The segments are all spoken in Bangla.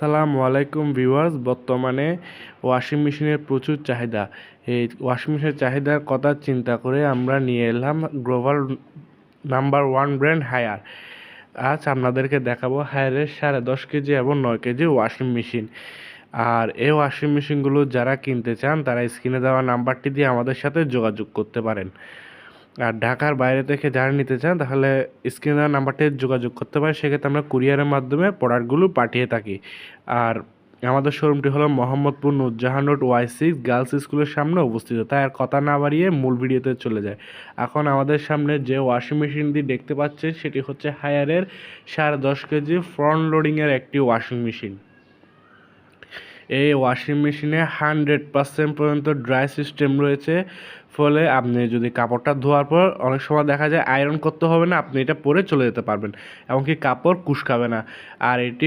আসসালামু আলাইকুম ভিউয়ার্স। বর্তমানে ওয়াশিং মেশিনের প্রচুর চাহিদা। এই ওয়াশিং মেশিনের চাহিদার কথা চিন্তা করে আমরা নিয়ে এলাম গ্লোবাল নাম্বার 1 ব্র্যান্ড হায়ার। আজ আপনাদেরকে দেখাবো হায়ারের 10.5 কেজি এবং 9 কেজি ওয়াশিং মেশিন। আর এই ওয়াশিং মেশিনগুলো যারা কিনতে চান তারা স্ক্রিনে দেওয়া নাম্বারটি দিয়ে আমাদের সাথে যোগাযোগ করতে পারেন। আর ঢাকার বাইরে থেকে যারা নিতে চান তাহলে স্ক্রিনে দেওয়া নাম্বারটি যোগাযোগ করতে পারেন। সেক্ষেত্রে আমরা কুরিয়ারের মাধ্যমে প্রোডাক্টগুলো পাঠিয়ে থাকি। আর আমাদের শোরুমটি হলো Mohammadpur Nurjahan road Y6 girls স্কুলের সামনে অবস্থিত। তাই আর কথা না বাড়িয়ে মূল ভিডিওতে চলে যায়। এখন আমাদের সামনে যে ওয়াশিং মেশিনটি দেখতে পাচ্ছেন সেটি হচ্ছে হায়ারের 10.5 কেজি ফ্রন্ট লোডিংয়ের একটি ওয়াশিং মেশিন। এই ওয়াশিং মেশিনে 100% পর্যন্ত ড্রাই সিস্টেম রয়েছে। ফলে আপনি যদি কাপড়টা ধোয়ার পর অনেক সময় দেখা যায় আয়রন করতে হবে না, আপনি এটা পরে চলে যেতে পারবেন, এমনকি কাপড় কুশকাবে না। আর এটি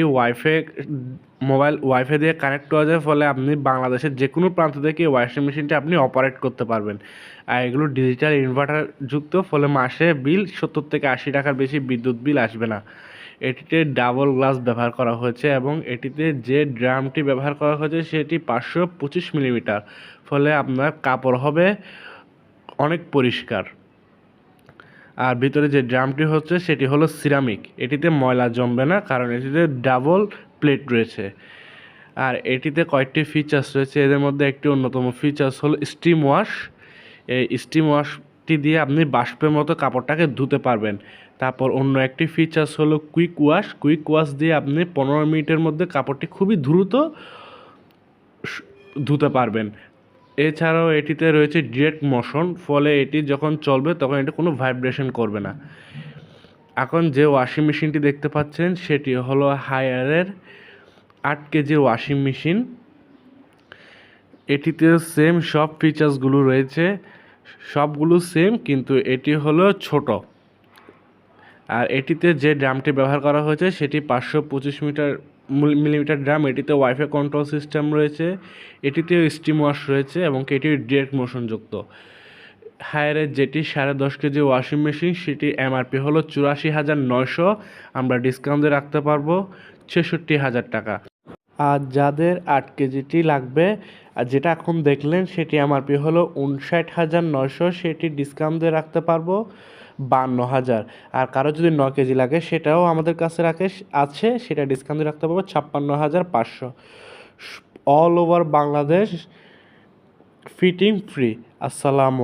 মোবাইল ওয়াইফাই দিয়ে কানেক্ট করা যায়, ফলে আপনি বাংলাদেশের যে কোনো প্রান্ত থেকে ওয়াশিং মেশিনটি আপনি অপারেট করতে পারবেন। আর এগুলো ডিজিটাল ইনভার্টার যুক্ত, ফলে মাসে বিল 70 থেকে 80 টাকার বেশি বিদ্যুৎ বিল আসবে না। এটিতে ডাবল গ্লাস ব্যবহার করা হয়েছে এবং এটিতে যে ড্রামটি ব্যবহার করা হয়েছে সেটি 525 মিলিমিটার, ফলে আপনার কাপড় হবে অনেক পরিষ্কার। আর ভিতরে যে ড্রামটি হচ্ছে সেটি হলো সিরামিক, এটিতে ময়লা জমবে না কারণ এটিতে ডাবল প্লেট রয়েছে। আর এটিতে কয়েকটি ফিচার্স রয়েছে, এদের মধ্যে একটি অন্যতম ফিচার্স হলো স্টিম ওয়াশ। এই স্টিম ওয়াশটি দিয়ে আপনি বাষ্পের মতো কাপড়টাকে ধুতে পারবেন। তারপর অন্য একটি ফিচার্স হলো কুইক ওয়াশ দিয়ে আপনি 15 মিনিটের মধ্যে কাপড়টি খুবই দ্রুত ধুতে পারবেন। এছাড়াও এটিতে রয়েছে ডিরেক্ট মোশন, ফলে এটি যখন চলবে তখন এটি কোনো ভাইব্রেশন করবে না। এখন যে ওয়াশিং মেশিনটি দেখতে পাচ্ছেন সেটি হলো হায়ারের 8 কেজি ওয়াশিং মেশিন। এটিতে সেম সব ফিচার্সগুলো রয়েছে, সবগুলো সেম, কিন্তু এটি হলো ছোট। আর এটিতে যে ড্রামটি ব্যবহার করা হয়েছে সেটি 525 মিলিমিটার ড্রাম। এটিতে ওয়াইফাই কন্ট্রোল সিস্টেম রয়েছে, এটিতেও স্টিম ওয়াশ রয়েছে এবং এটি ডিরেক্ট মোশনযুক্ত। হায়ারের যেটি 10.5 কেজি ওয়াশিং মেশিন সেটি এমআরপি হলো 84,900, আমরা ডিসকাউন্টে রাখতে পারবো 66,000 টাকা। আর যাদের 8 কেজিটি লাগবে আর যেটা এখন দেখলেন সেটি এমআরপি হলো 59,900, সেটি ডিসকাউন্ট দিয়ে রাখতে পারবো 52,000। আর কারো যদি 9 কেজি লাগে সেটাও আমাদের কাছে আছে, সেটা ডিসকাউন্ট দিয়ে রাখতে পারবো 56,500। All over Bangladesh fitting free. আসসালামু